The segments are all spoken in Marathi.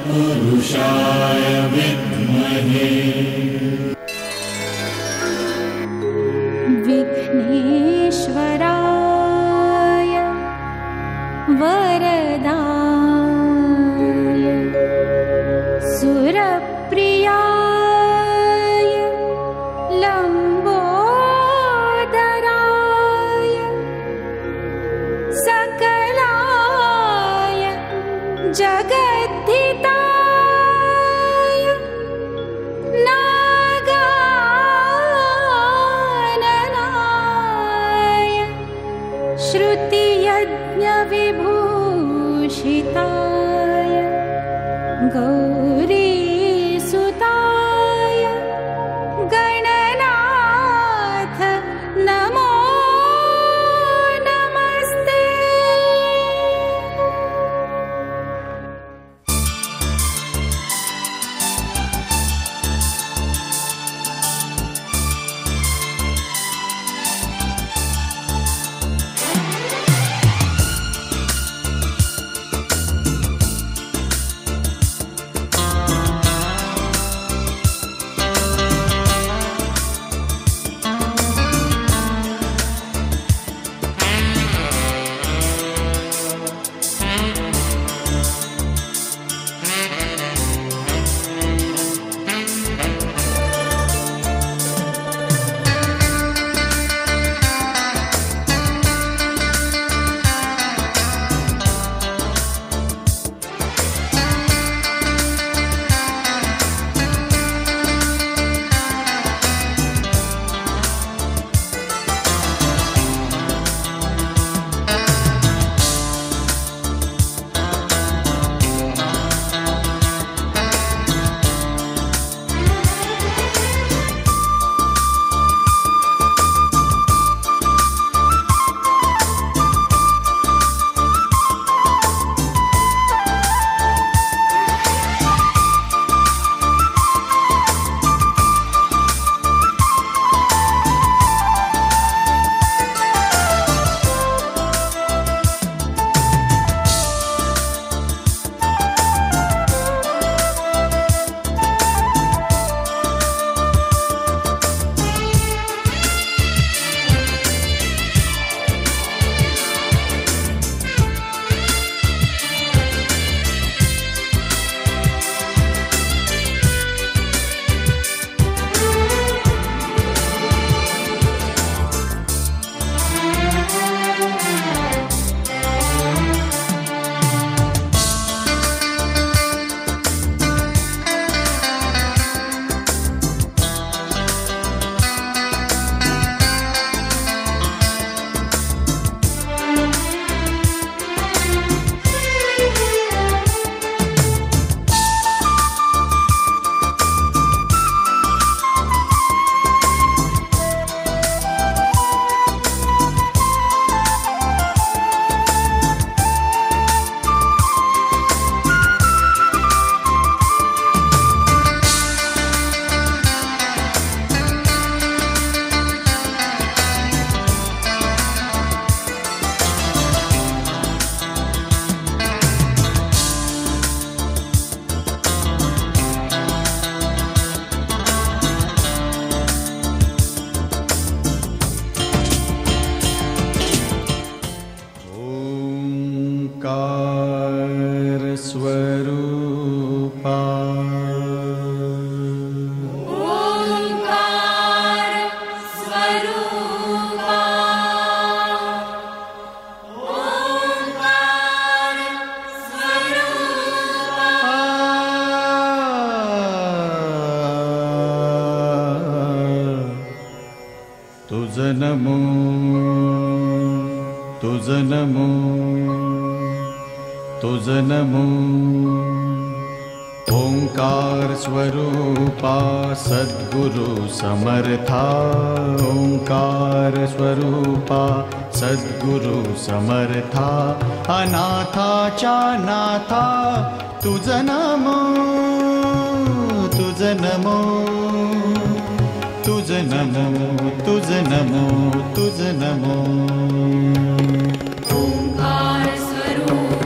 पुरुषाय विद्महे विघ्नेश्वराय वरदाय सुरप्रियाय लम्बोदराय सकलाय जगद्धिताय नागाननाय श्रुतियज्ञविभूषिताय गौरीसुताय गणनाथ नमो नमस्ते। नमो तुझ नमो तुझ नमो ओंकार स्वरूपा सद्गुरु समर्था ओंकार स्वरूपा सद्गुरु समर्था अनाथाच्या नाथा तुझ नमो तुझ नमो तुझ नमो तुझ नमो तुझ नमो ओंकार स्वरूप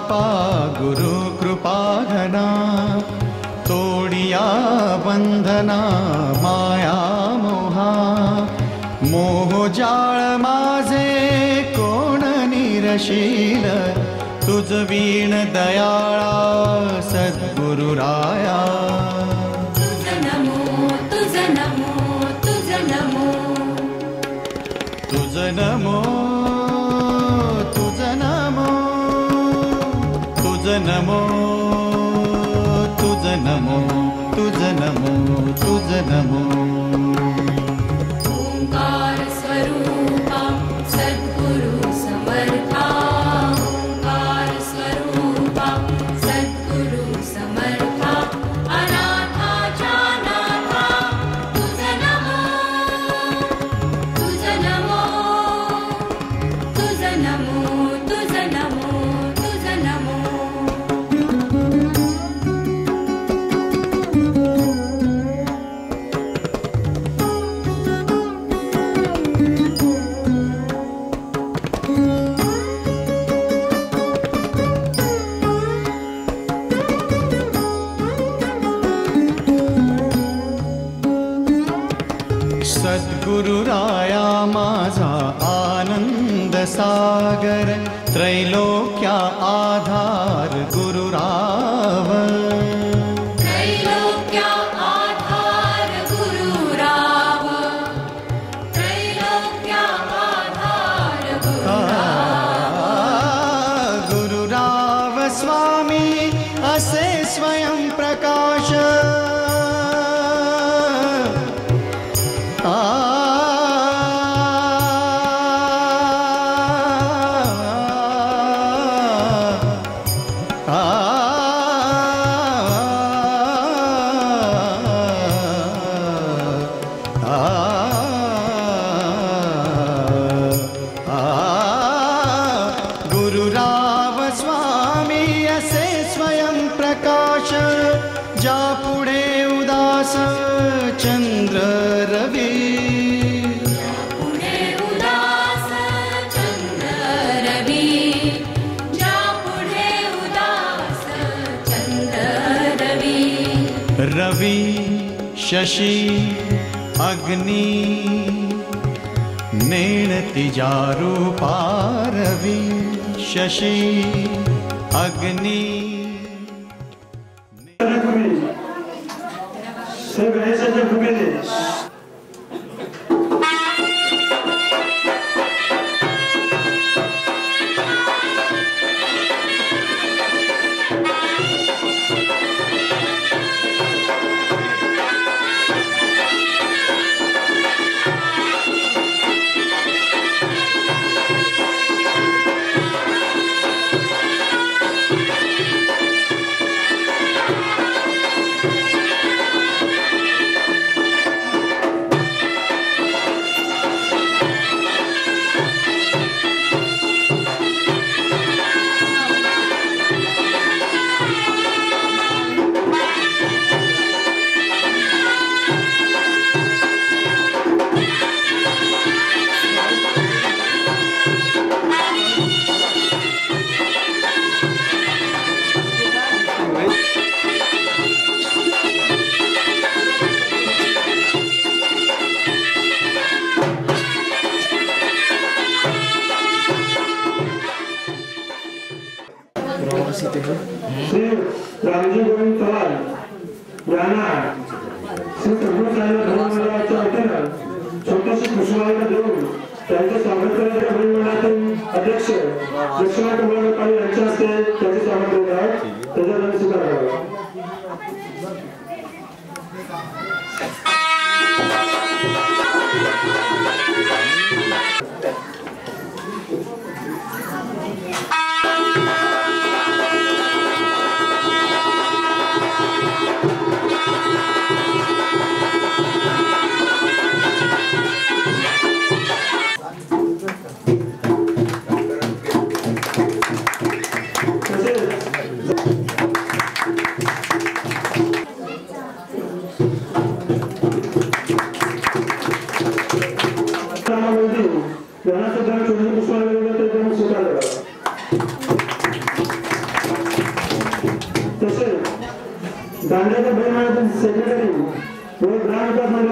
बापा गुरु कृपा घना, तोडिया बंधना माया मोहा, मोह जाळ माझे कोण निरशील, तुझ वीण दयाळा सद्गुरुराया. तुझ नमो तुझ नमो तुझ नमो, तुझ नमो तुझ नमो तुझ नमो तुझ नमो तुझ नमो तुझ नमो. ओंकार स्वरूपा सद्गुरु समर्था, ओंकार स्वरूपा सद्गुरु समर्था, अनाथाच्या नाथा तुझ नमो तुझ नमो तुझ नमो तुझ नमो तुझ नमो. सद्गुरुराया माझा आनंद सागर, त्रैलोक्या आधार गुरुराव. त्रैलोक्या आधार गुरुराव, त्रैलोक्या आधार गुरुराव. गुरुराव स्वामी असे स्वयं प्रकाश, गुरुराव स्वामी असे स्वयं प्रकाश, ज्या पुढे उदास चंद्र रवी. पुढे उदास चंद्र रवी, ज्या पुढे उदास चंद्र रवी. रवि शशी अग्नि नेणती रूपा, रवि शशी अग्नि. श्री गणेशाच्या कृपेने श्री रामजी गोविंद चव्हाण यांना श्री सद्गुरू साहेब मंडळाच्या वतीनं छोटीशी पुष्पमाला देऊन त्यांचे स्वागत करण्याच्या मंडळातील अध्यक्ष लक्ष्मण कुमार काळे यांच्या हस्ते त्यांचे स्वागत करत आहेत. त्याच्याद्वारे स्वीकारावा.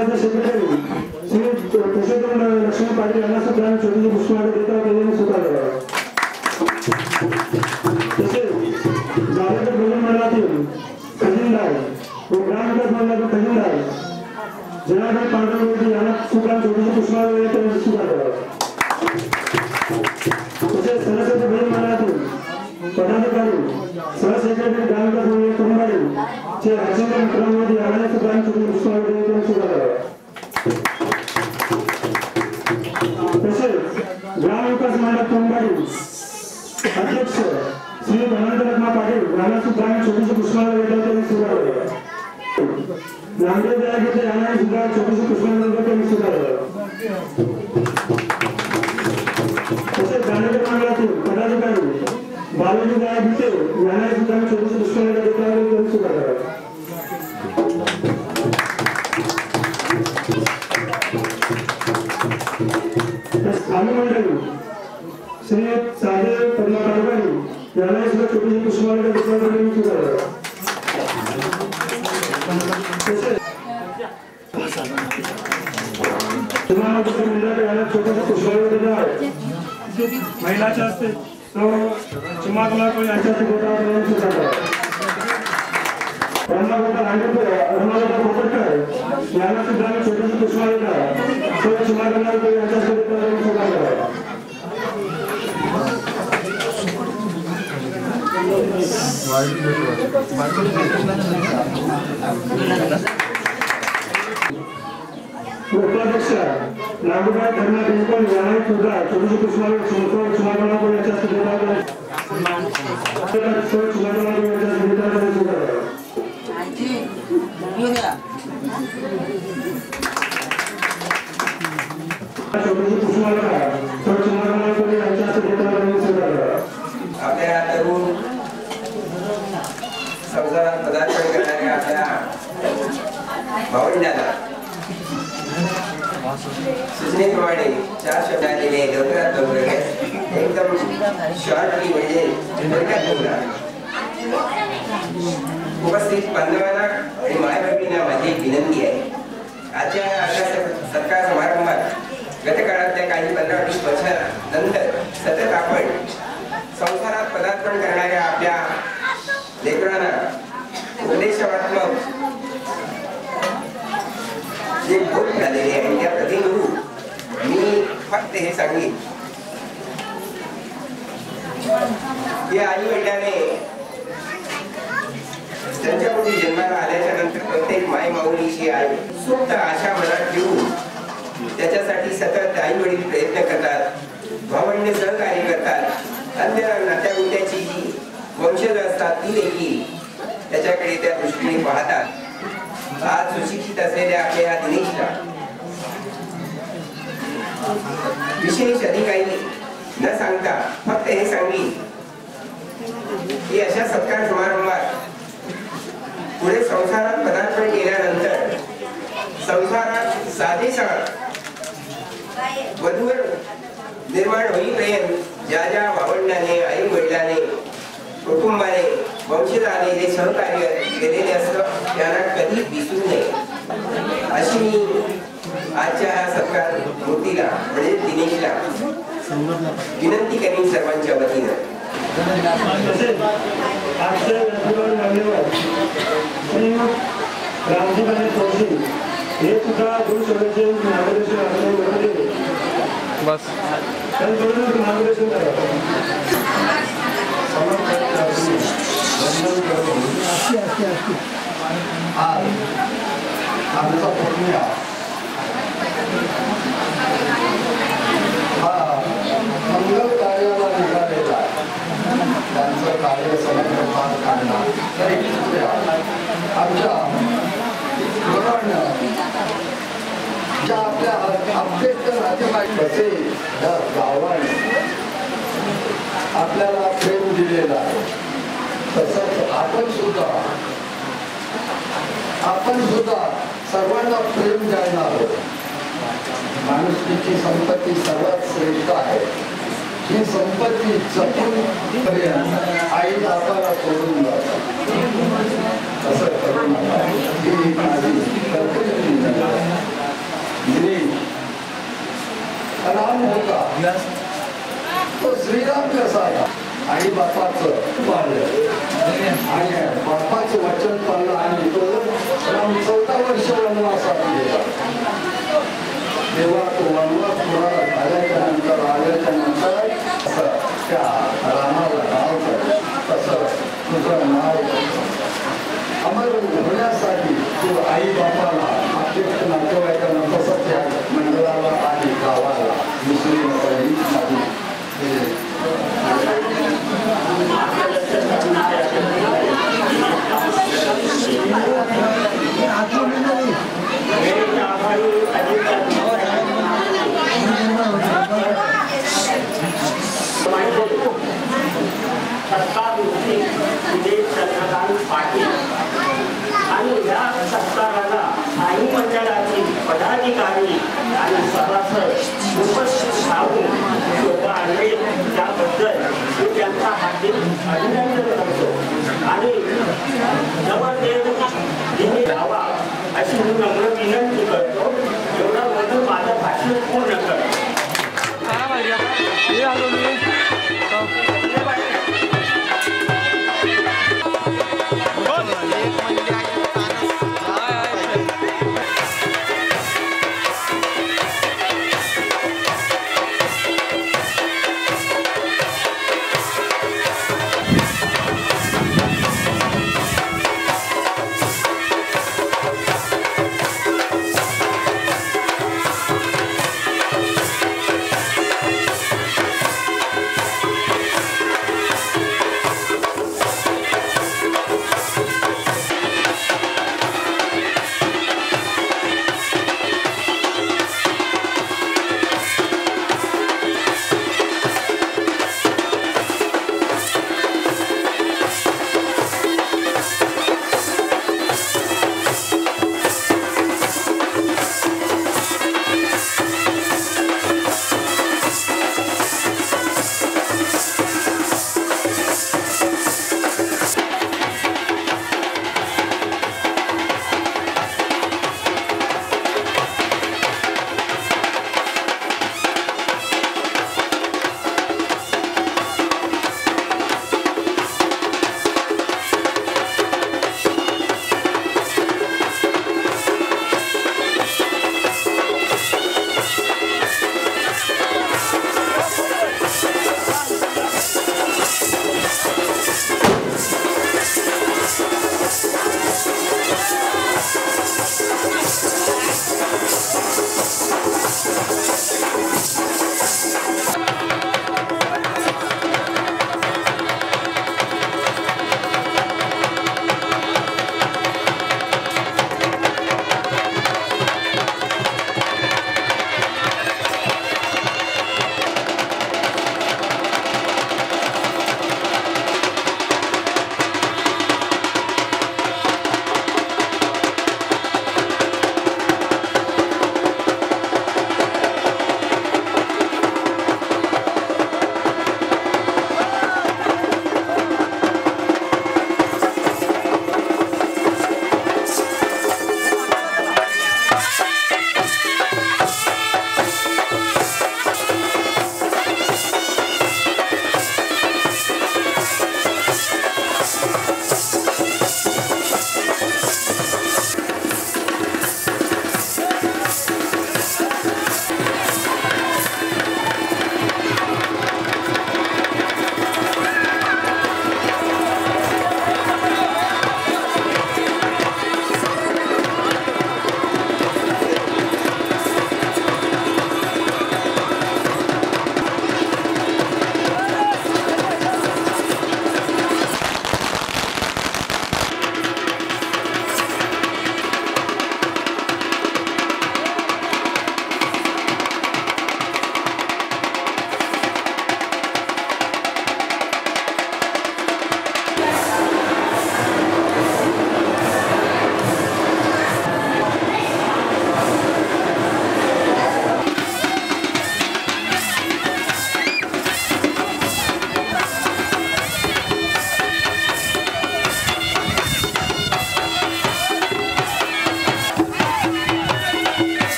संघाचे सेक्रेटरी श्री पुरुषोत्तम लक्ष्मण पाटील यांना सुद्धा छोटीशी पुष्पहार देतात त्यांनी स्वीकारलं. तसेच जागतिक भोजन मंडळातील खजिनदार व ग्रामविकास मंडळातील खजिनदार जनार्दन पांडुरंग यांना सुद्धा छोटीशी पुष्पहार त्यांनी स्वीकारलं. तसेच सदस्य भोजन मंडळातील पदाधिकारी सहसेक्रेटरी ग्रामविकास मंडळ कुटुंबारी चे राजेंद्र मित्रांमध्ये यांना सुद्धा छोटी पुष्पहार त्यांनी स्वीकारलं. तसेच ग्रामविकास मंडळ कुटुंबारी अध्यक्ष श्री अनंतरत्न पाटील यांना सुद्धा छोटीशी पुष्पहार त्यांनी स्वीकारलं. नामदेव दयागीते यांना सुद्धा छोटीशी पुष्पहार त्यांनी स्वीकारलं. तसेच गांधीनगर मंडळातील पदाधिकारी बालाजी दयागीते यांना सुद्धा छोटीशी पुष्पहार त्यांनी स्वीकारलं. स्थानिक मंडळी श्री साधे पद्मकारवाणी यांना सुद्धा छोटीशी पुष्पहार त्यांनी स्वीकारलं. महिलाच्या हस्ते तो चिमागुलाको यांच्या हस्ते यांना सुद्धा छोटीशी पुष्पहार तो चिमागुलाको यांच्या हस्ते उपाध्यक्ष नागोबा धर्मा पिंपळ यांना सुद्धा छोटीशी पुष्पहार चिमागुलाको यांच्या हस्ते आपल्या तरुण संसारात पदार्पण करणाऱ्या आपल्या भावंडांना सूचनेप्रमाणे 4 शब्द आलेले लवकरात लवकर एकदम शॉर्टली म्हणजे थोडक्यात बोला. उपस्थित बांधवांना आणि मायभगिनींना माझी एक विनंती आहे. आजच्या अशा सत्कार समारंभात गतकाळातल्या काही 15-20 वर्षानंतर सतत आपण संसारात पदार्पण करणाऱ्या आपल्या लेकरांना उपदेशात्मक जे बोध मिळालेले आहे त्या प्रतिनिधून मी फक्त हे सांगेन की आई वडिलांनी त्यांच्या मुली जन्माला आल्याच्या नंतर प्रत्येक माय माऊलीची आई सुप्त आशा मनात ठेवून त्याच्यासाठी सतत आई वडील प्रयत्न करतात, भावंडे सहकार्य करतात. अन्य नात्यागुत्याची जी वंशज असतात ती देखील त्याच्याकडे त्या दृष्टीने पाहतात. आज सुशिक्षित असलेल्या आपल्या या दिनेशला विशेष अधिकारी न सांगता फक्त हे सांगेन की अशा सत्कार समारंभात पुढे संसारात पदार्पण केल्यानंतर संसारात साधेसा वधूवर निर्माण होईपर्यंत ज्या ज्या भावंडाने आई वडिलाने कुटुंबाने वंशजाने जे सहकार्य केलेले असतं त्यांना कधी विसरू नये अशी मी आजच्या ह्या सत्कार मूर्तीला म्हणजे दिनेशला विनंती करीन सर्वांच्या वतीनं. हे सुद्धा गुरुसभेचे मार्गदर्शन बस मार्गदर्शन आमचा पूर्णिया हा मंगल कार्याला निघालेला त्यांचं कार्य समग्र पार काढणार. आमच्या ज्या आपल्या आंबेडकर राजमाते या गावाने आपल्याला प्रेम दिलेला आहे तसंच आपण सुद्धा सर्वांना प्रेम द्यायला हवं. माणुसकीची संपत्ती सर्वात श्रेष्ठ आहे. ही संपत्ती जपून आई बाबाला सोडून जातात असं करू नका. ही माझी कर्तव्य राम होता तो श्रीराम कसा आला आई बापाचं पाळलं आणि बापाचं वचन पाळलं आणि तो राम 14 वर्ष वनवासात गेला. तेव्हा तो वनवास पुरा आल्याच्या नंतर त्या रामाला नाव पडलं. तसं तुझं नाव अमर होण्यासाठी तू आई बापाला आपल्या नातेवाईकांना तसंच त्या मंडळाला आणि गावाला दुसरी माझी आणि या सत्काराला आई मंडळाची पदाधिकारी आणि सभासद उपस्थित राहून शोभा आणले त्याबद्दल मी त्यांचा हार्दिक अभिनंदन करतो आणि नवरदेव तिने राहावा अशी मी नम्र विनंती करतो. एवढा म्हणून माझं भाषण पूर्ण करतो.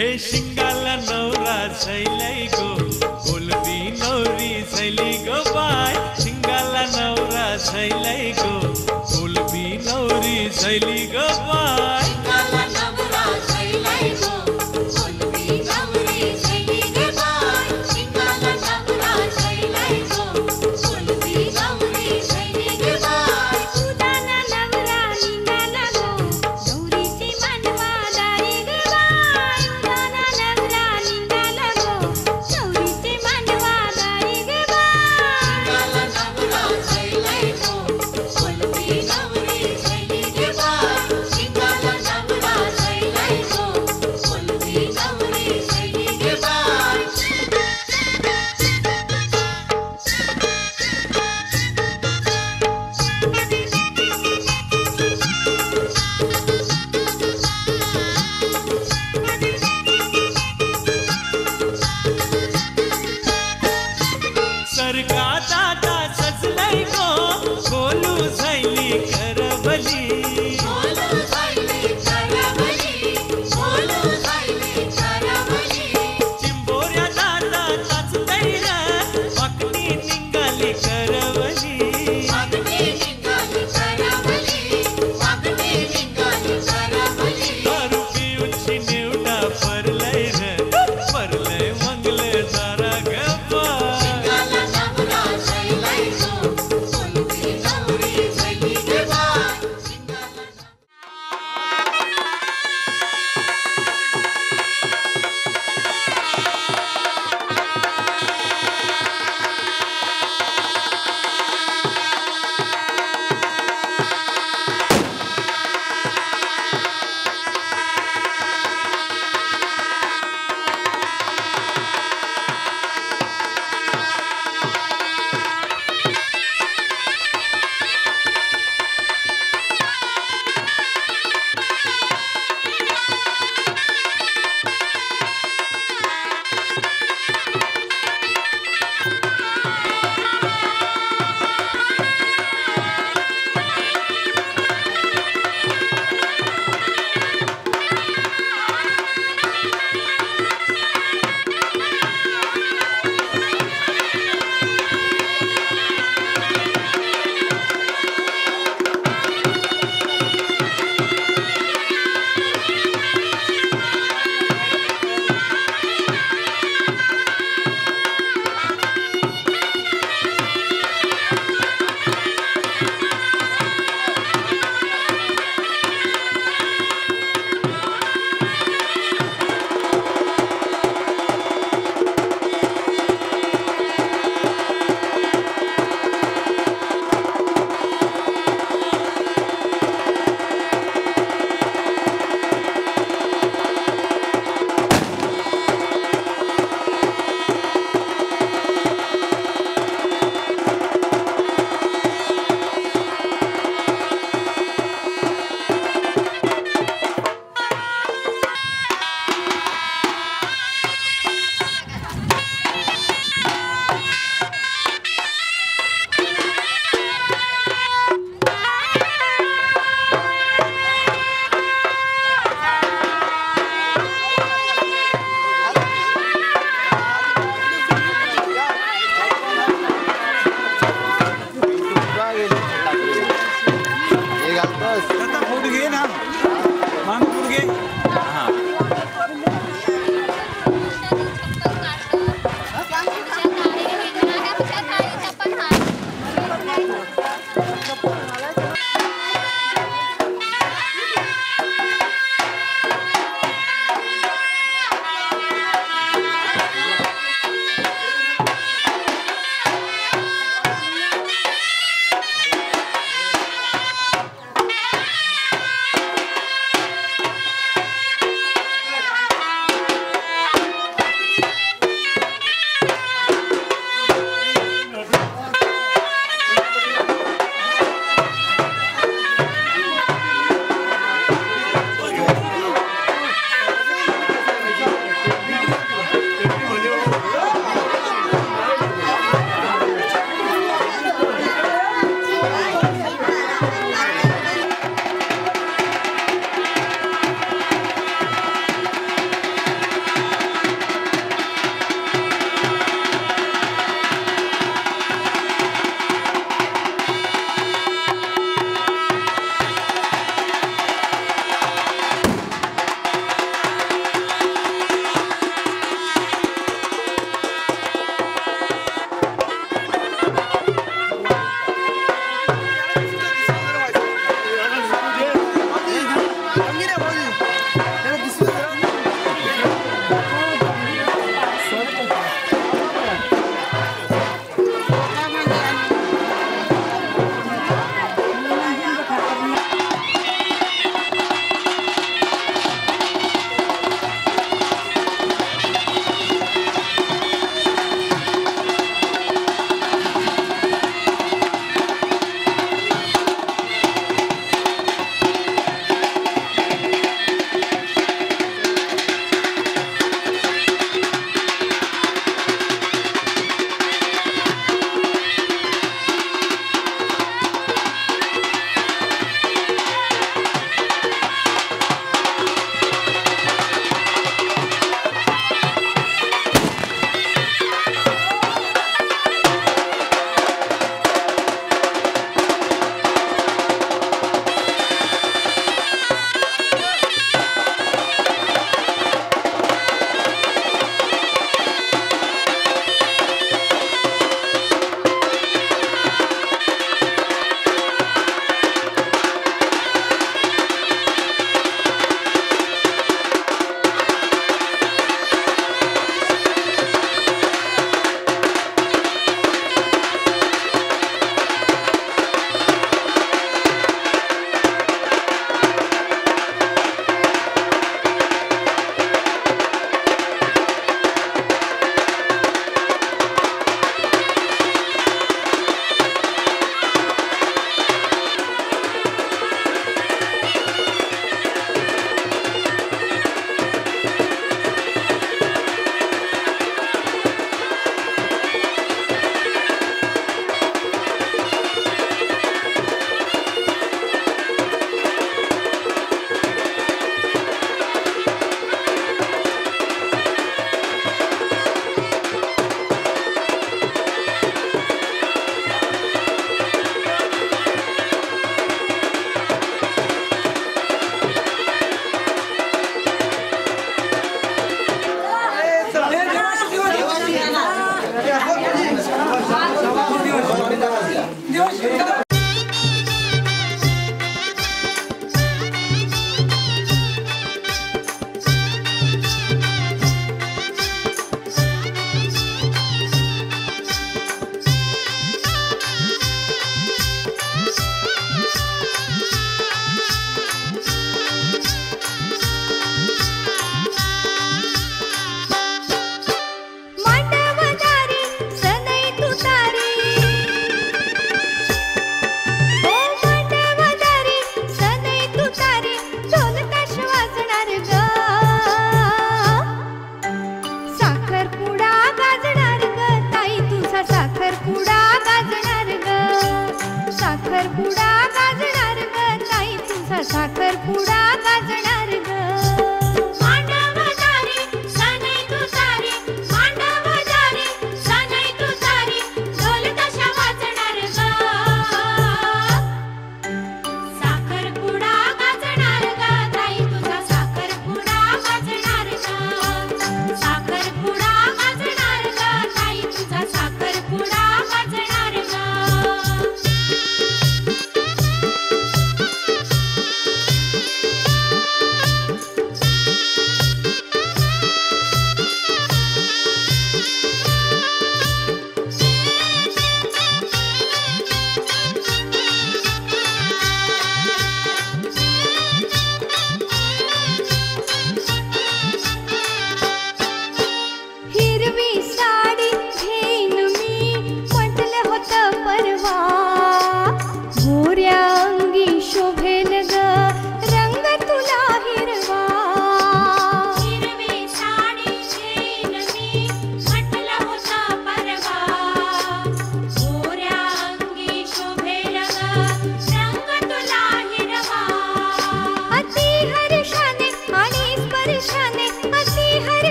हे शिंगाला नवरा सैलाई गो बोलबी नवरी सैली गो बाय शिंगाला नवरा सैलाई गो बोलबी नवरी सैली गो बाय Bye.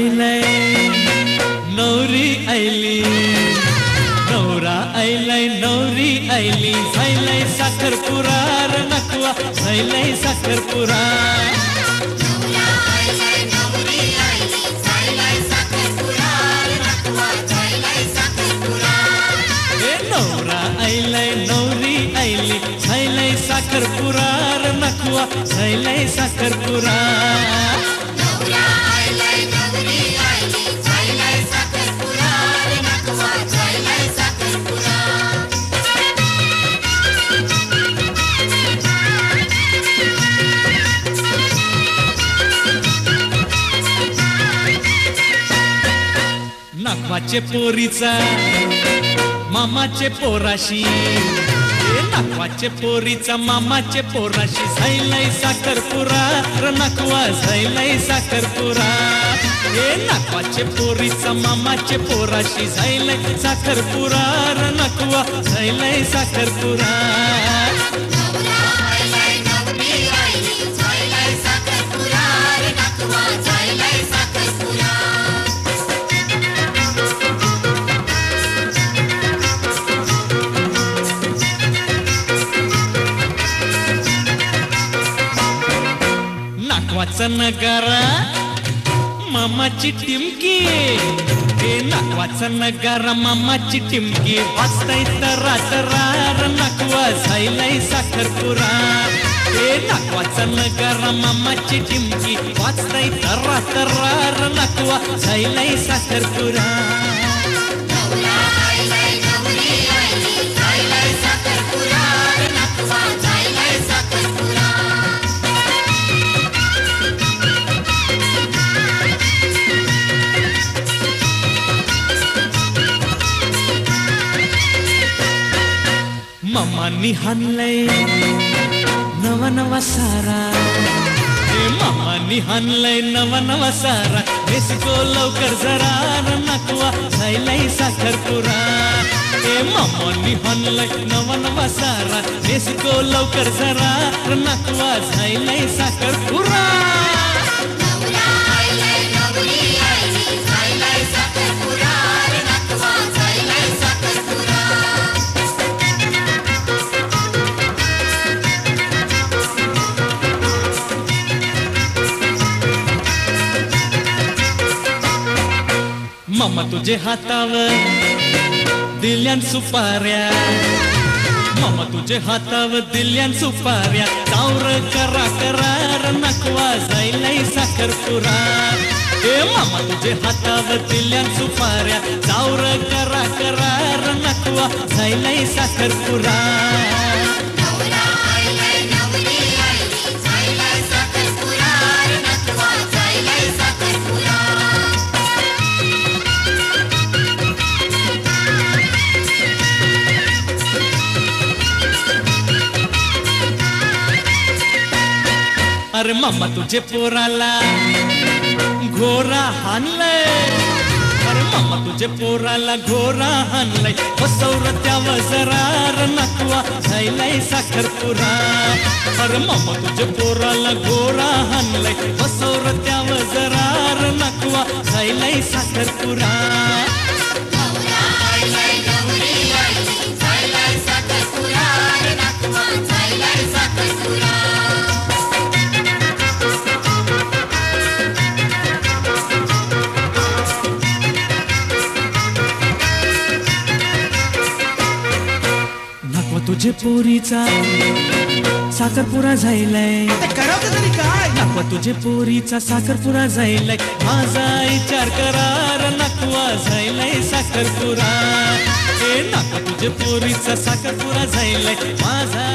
आयलाय नवरी आयली नवरा आयलाय नवरी आयली झायलाय साखरपुरा र नकवा झायलाय साखरपुरा नवरा आयलाय नवरी आयली झायलाय साखरपुरा र नकवा झायलाय साखरपुरा नाकवाचे पोरीचा मामाचे पोराशी नाकवाचे पोरीचा मामाचे पोराशी झायलाय साखरपुरा र नकवा झायलाय साखरपुरा नाकवाचे पोरीचा मामाचे पोराशी झायलाय साखरपुरा र नकवा झायलाय साखरपुरा नाकवाचा नगारा मामाची टिमकी नाकवाचा नगारा मामाची टिमकी वाजताय तरार नकवा झायलाय साखरपुरा नाकवाचा नगारा मामाची टिमकी वाजताय तरार नकवा झायलाय साखरपुरा मामानी हाणलंय नवा नवा सारा मामानी हाणलंय नवा नवा सारा बेसको लवकर जरा नकवा झायलाय साखरपुरा मामानी हाणलंय नवा नवा सारा बेसको लवकर जरा नकवा झायलाय साखरपुरा मामा तुझे हातावर दिल्यान सुपाऱ्या मामा तुझे हातावर दिल्यान सुपाऱ्या चावर करा करार नकवा झायलाय साखरपुरा मामा तुझे हातावर दिल्यान सुपाऱ्या चावर करा करार नकवा झायलाय साखरपुरा अरे मामा तुझे पोराला घोरा हाणलंय अरे मामा तुझे पोराला घोरा हाणलंय बसवलं त्यावर जरा नकवा झायलाय साखरपुरा अरे मामा तुझे पोराला घोरा हाणलंय बसवलं त्यावर जरा नकवा झायलाय साखरपुरा तुझे पोरीचा साखरपुरा झायलाय नकवा तुझे पोरीचा साखरपुरा झायलाय माझा विचार करार नकवा झायलाय साखरपुरा नकवा तुझे पोरीचा साखरपुरा झायलाय माझा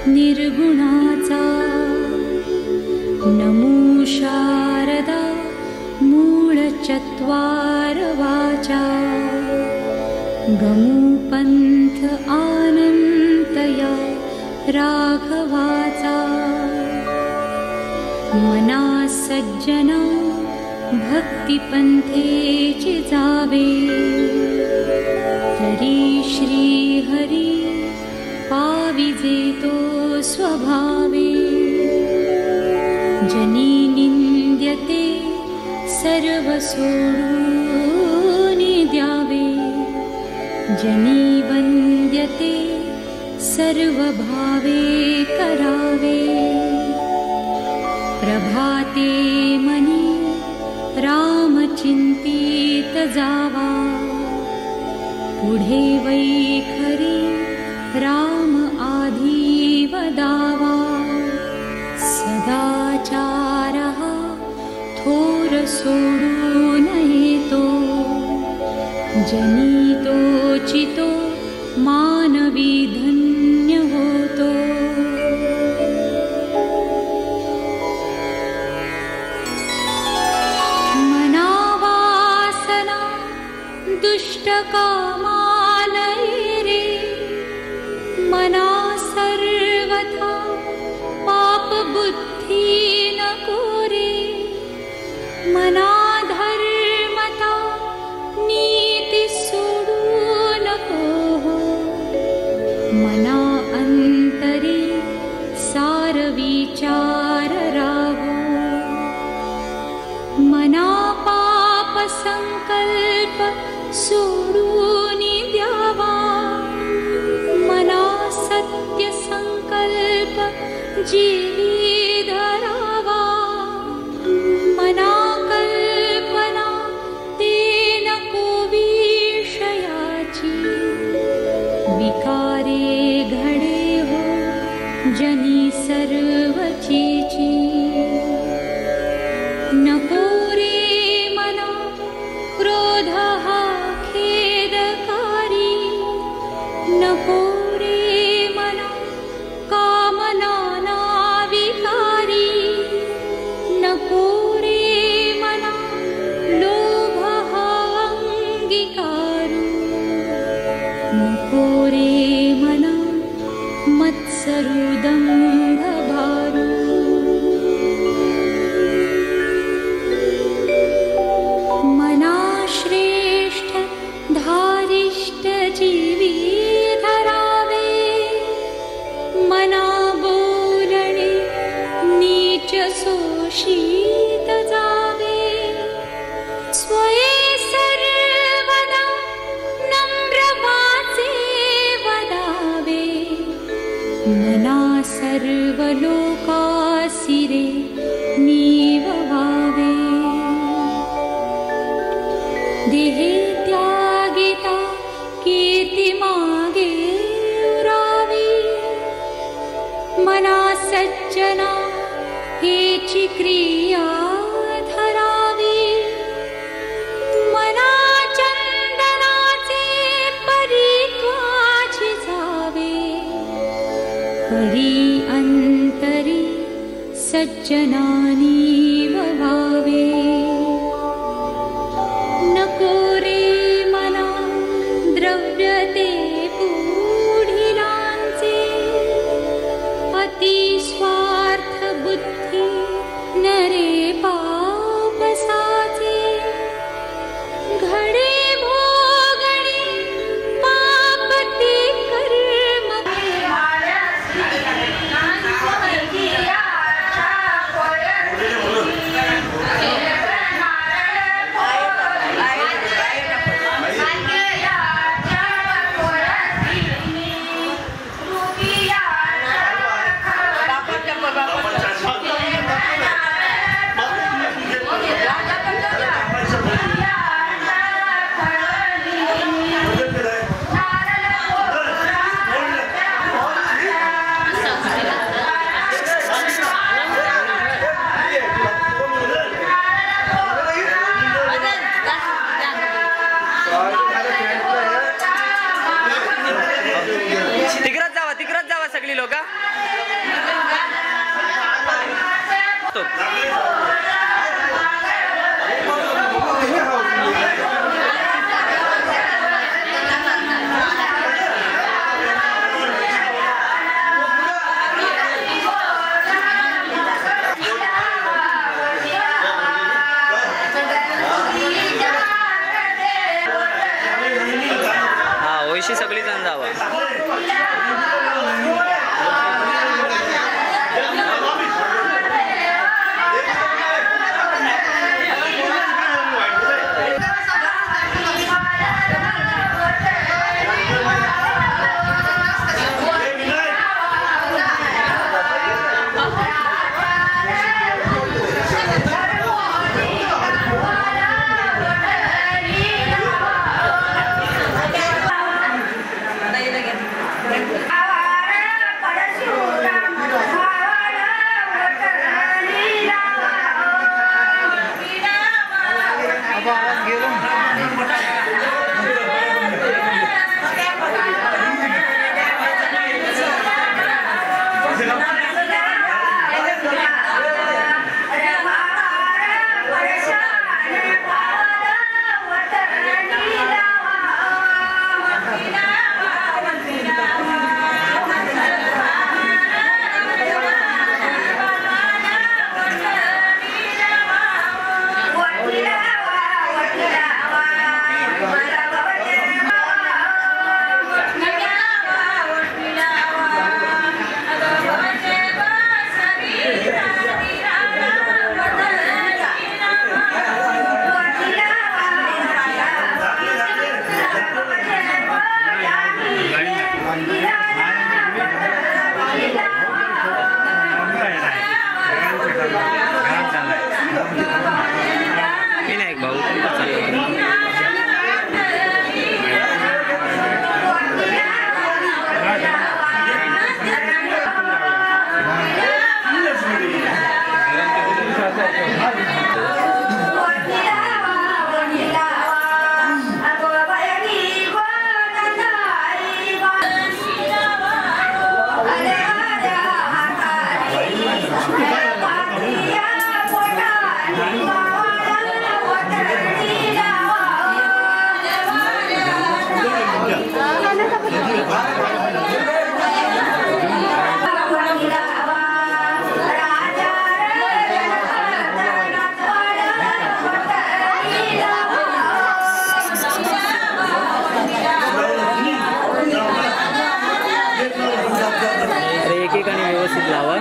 निर्गुणाचा नमो शारदा मूळचत्वार वाचा गमू पंथ आनंतया राघवाचा मना सज्जना भक्तिपंथेची जावे तरी श्री हरी पाविजे तो स्वभावे जनी निंद्यते सर्व सोडून द्यावे जनी वंद्यते सर्व भावे करावे प्रभाते मनी राम चिंतित जावा पुढे वैखरी राम आधी वदावा सदाचारः थोर सोडू नये तो जनितो चितो मानवी धन्य होतो मनावासना दुष्ट कामालये रे मना सर्वथा पाप बुद्धि नको रे मना धर्मता नीति सोडू नको मना अंतरी सार विचार राहो मना पाप संकल्प सोडून द्यावा मना सत्य संकल्प जीवी धरावा मना कल्पना ते नको विषयाची विकारे घडे हो जनी सर्वचीची नको रे मना क्रोध हा खेदकारी नको रे मना कामना ना विकारी नको रे मना लोभ हा अंगीकारू नको रे मना मत्सरुदंभ भारू मना श्रेष्ठ धारिष्ट जीवी धरावे मना बोलणे नीच शोषित जावे स्वये सर्वदा नम्र वाचे वदावे मना सर्व लोकासिरे नीव व्हावे देहे त्यागिता कीर्ती मागे उरावी मना सज्जना हेची क्रिया धरावी मना चंदनाचे परित्वाची जावे परी अंतरी सज्जनानी व्हावे नको रे मना द्रव्य ते पुढिलांचे अति स्वार्थ बुद्धी नरे पापसाचे घडे भोगणे पाप ते कर्म Yeah. स्टॉप. हा वैशी सगळी जण जावा. एकेकाने व्यवस्थित लावा.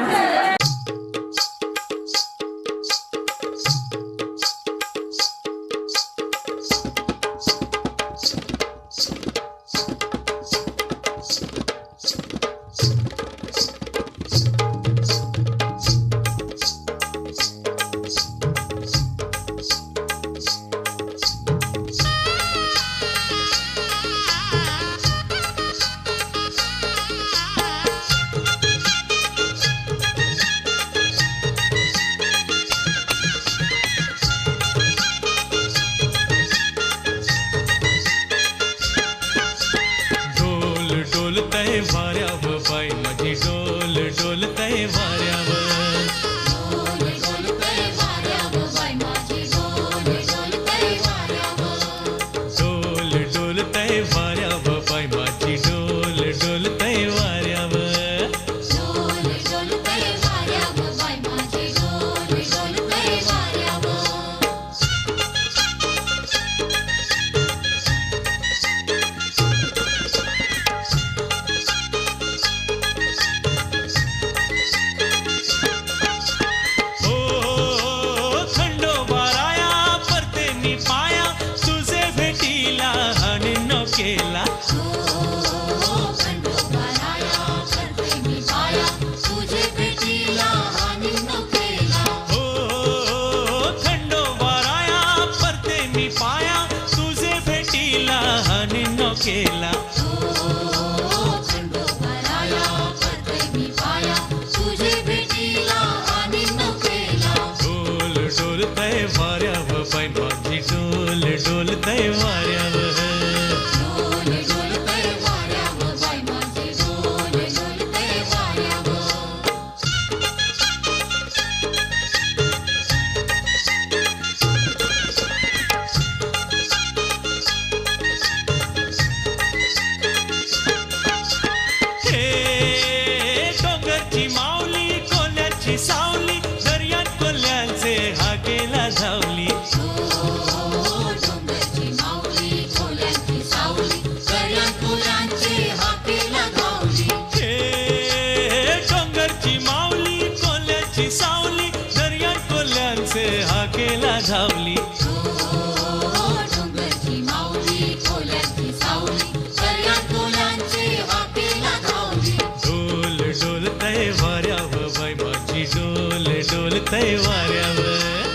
डोलतय वाऱ्यावर बाई माझी डोल डोलतय वाऱ्यावर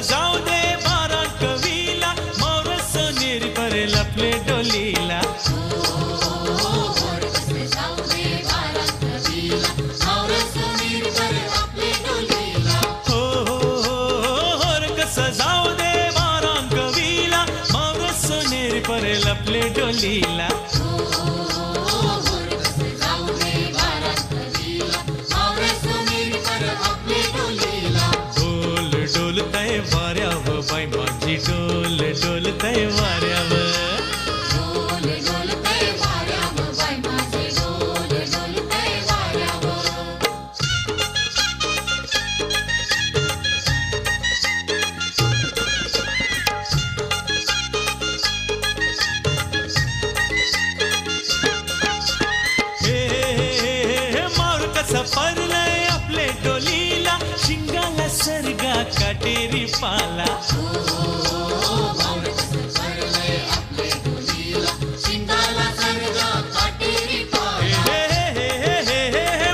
जाऊ दे बारा कवीला मोर सोनेरी पर लपले डोलीला होर कसं जाऊ दे बारा कवीला मोर सोनेरी पर लपले डोलीला डोलतय वाऱ्यावर बाई माझी डोल डोलतय वाऱ्यावर मोर कसं परलय आपले डोलीला शिंगाला सरगा काटेरी पाला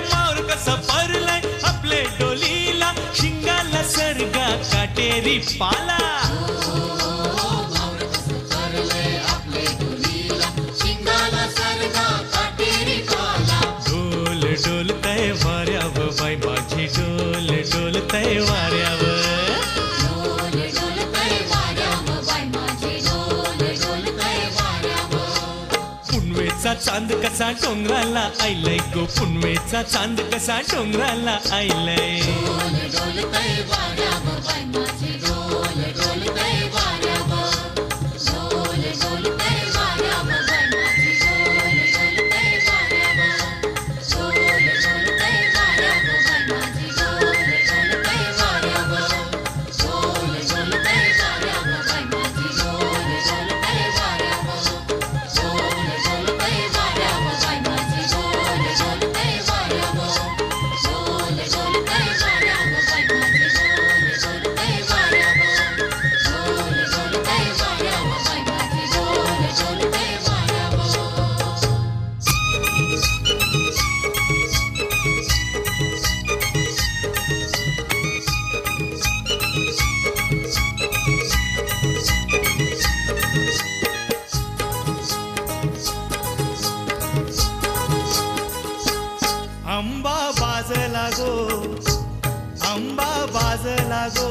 मोर कसं परलय आपले डोलीला शिंगाला सरगा काटेरी पाला डोलतय वाऱ्यावर बाई माझी डोल डोलतय वाऱ्यावर पुनवेचा चांद कसा डोंगराला आयलाय गो पुनवेचा चांद कसा डोंगराला आयलाय आंबा बाजला गो आंबा बाजला गो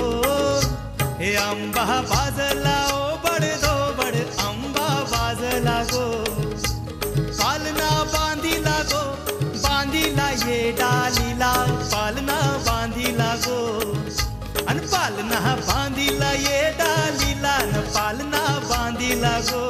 हे आंबा बाजला ओ बडदो बड आंबा बाजला गो पालना बांधिला गो बांधिला ये डालीला पालना बांधिला गो अन पालना बांधिला ये डालीला न पालना बांधिला गो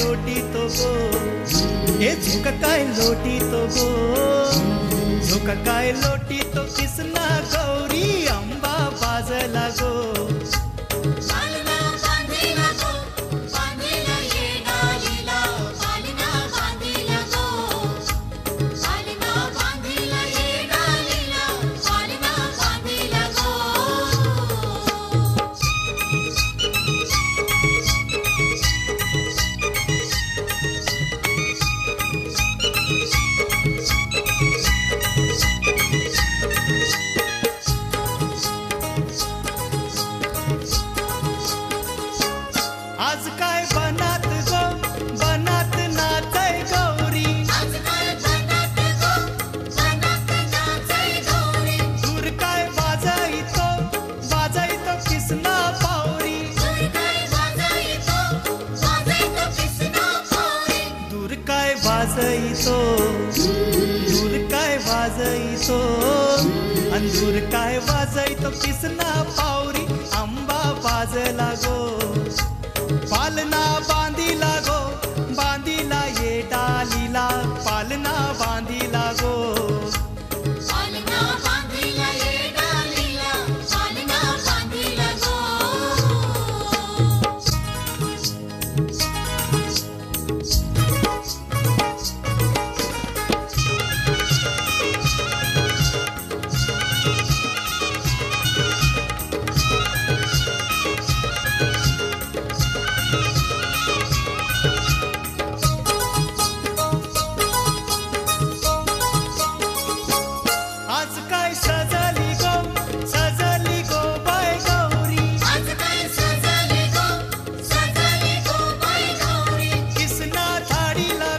लोटी तो गो ये झुका काय लोटी तो गो झुका काय लोटी तो किसना गौरी अंबा बाजला गो वाजईतो दूर काय वाजईतो अंदूर काय वाजईतो किसना पावरी आंबा बाजला गो पालना बांधिला गो बांधिला ये डालीला पालना बांधिला गो पालना बांधिला ये डालीला पालना बांधिला गो आज काय सजली गो बाय गौरी आज काय सजली गो बाई गौरी किसना धाडीला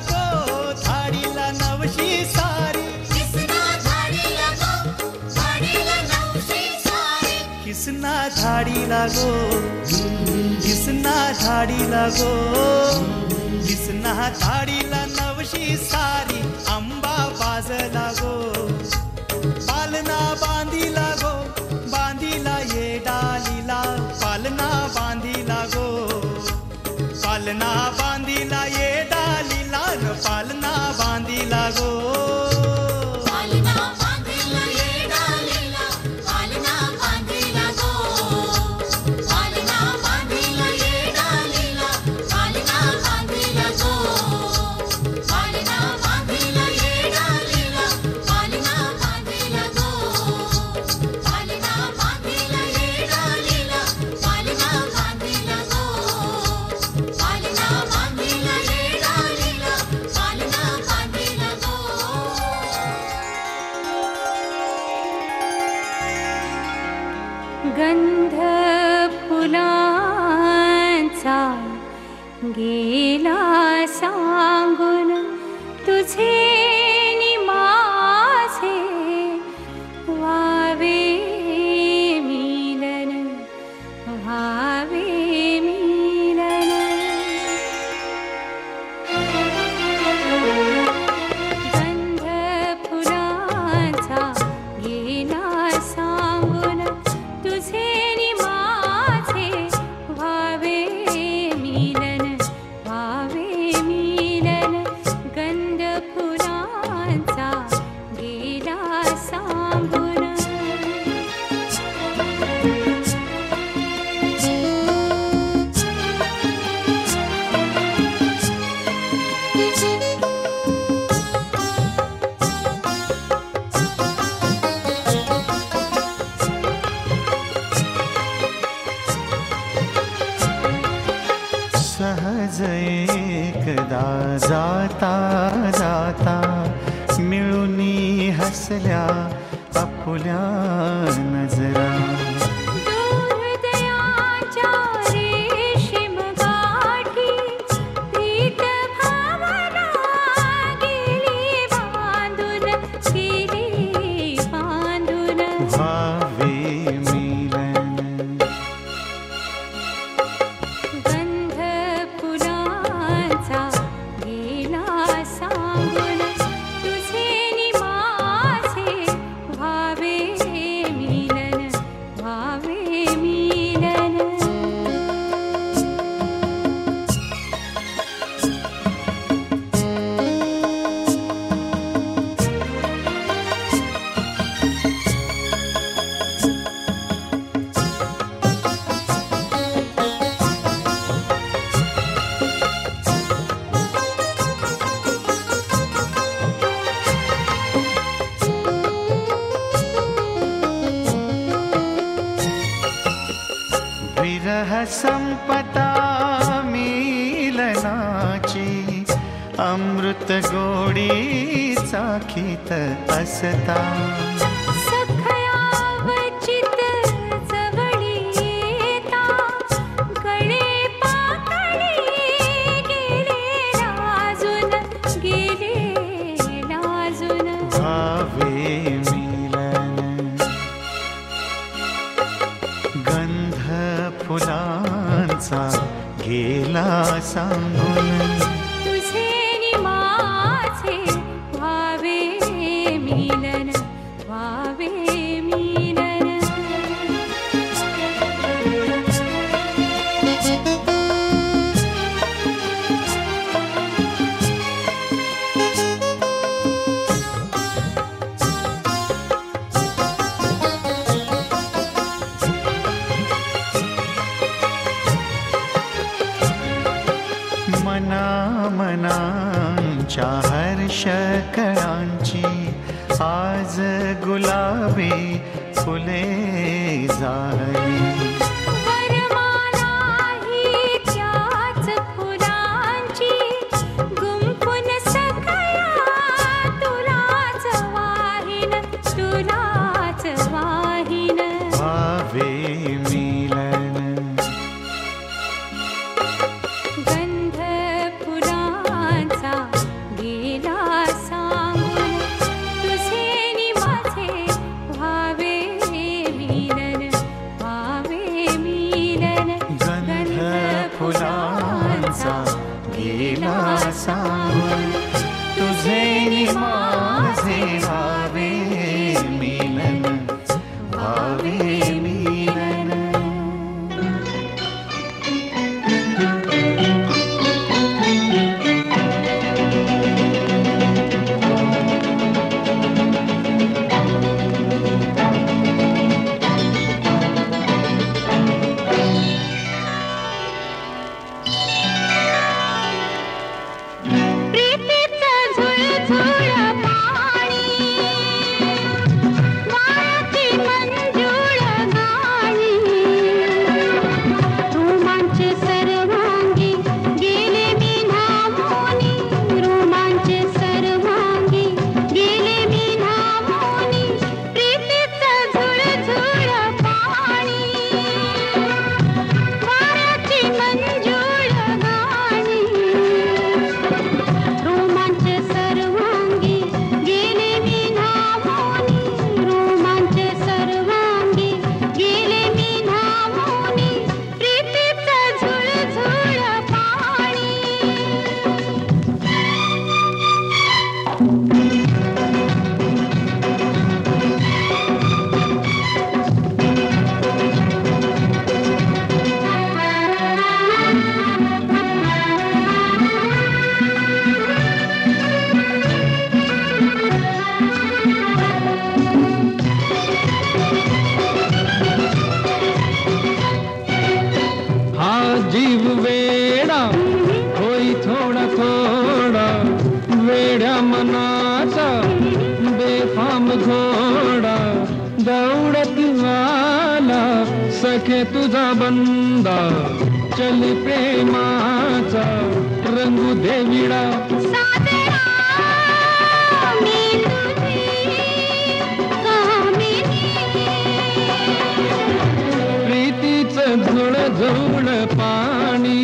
नवशी सारी किसना धाडीला नवशी सारी किसना धाडीला गो किसना धाडीला गो किसना धाडीला नवशी सारी आंबा बाजला गो पालना बांधिला गो बांधिला ये डालीला पालना बांधिला गो पालना बांधिला ये डालीला न पालना बांधिला गो पालना बांधिला ये डालीला पालना बांधिला गो पालना बांधिला ये डालीला पालना बांधिला गो पालना बांधिला ये डालीला पालना बांधिला गो पालना बांधिला ये डालीला पालना बांधिला गो पालना बांधिला ये डालीला पालना बांधिला गो गंध फुलांचा गेला सांगून तुझे नि माझे व्हावे मिलन व्हावे मिलन गंध फुलांचा गेला सांगून तुझे नि माझे व्हावे मिलन व्हावे मिलन गंध फुलांचा गेला सांगून सहज एकदा जाता जाता मिळूनी हसल्या आपुल्या नजरा हृदयाच्या रेशीम गाठी प्रीत भावना गेली बांधून व्हावे मिलन गंध फुलांचा गेला सांगून तुझे नि माझे व्हावे मिलन व्हावे मिलन विरह संपता मिलनाची अमृत गोडी चाखीत असता सखयावचित जवळी येता गळे पाकळी गेले लाजून व्हावे मिलन गंध फुलांचा गेला सांगून तुझे नि माझे कळांची आज गुलाबी फुले झाली. वरमाला ही त्याच फुलांची गुंफून सगळ्या तुलाच वाहीन तुलाच वाहीन. भावे मिलन गंध फुलांचा गेला सांगून तुझे नि माझे व्हावे मिलन व्हावे मिलन. गंध फुलांचा गेला सांगून तुझे नि माझे व्हावे मिलन व्हावे मिलन. प्रीतीचं झुळझुळ पाणी वाळती मंजूळ गाणी. रोमांच सर्वांगी गेले मी नामोनी. रोमांच सर्वांगी गेले मी नामोनी. प्रीतीचं झुळझुळ पाणी वाळती मंजूळ गाणी. रोमांच सर्वांगी गेले मी नामोनी. रोमांच सर्वांगी गेले मी नामोनी. प्रीतीचं झुळझुळ पाणी. हा जीव वेडा होई थोडा थोडा वेड्या मनाचा बेफाम घोडा. दौडत आला सखे तुझा बंदा चल प्रेमाचा रंगू दे विडा. सादरा मी तुझी कामिनी. प्रीतीचं झुळझुळ पाणी.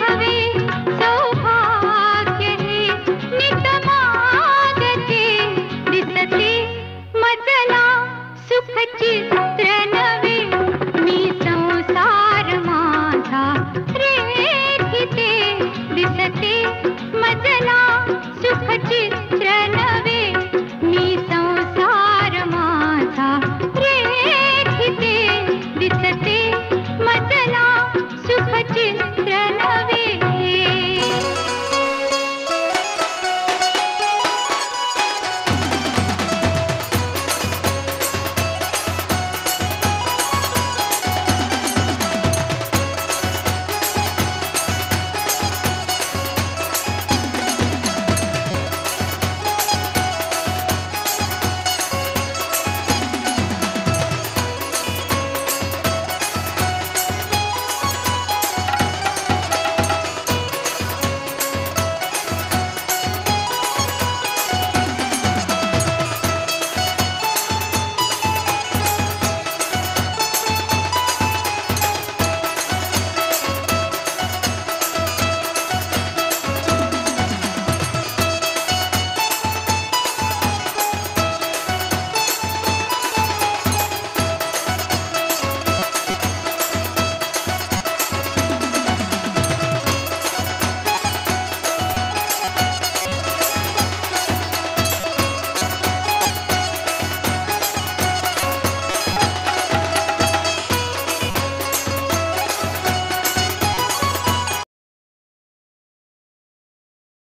भवे सौभाग्य हे नित मागते दिसते मजला सुख चित्र नवे मी संसार माझा रे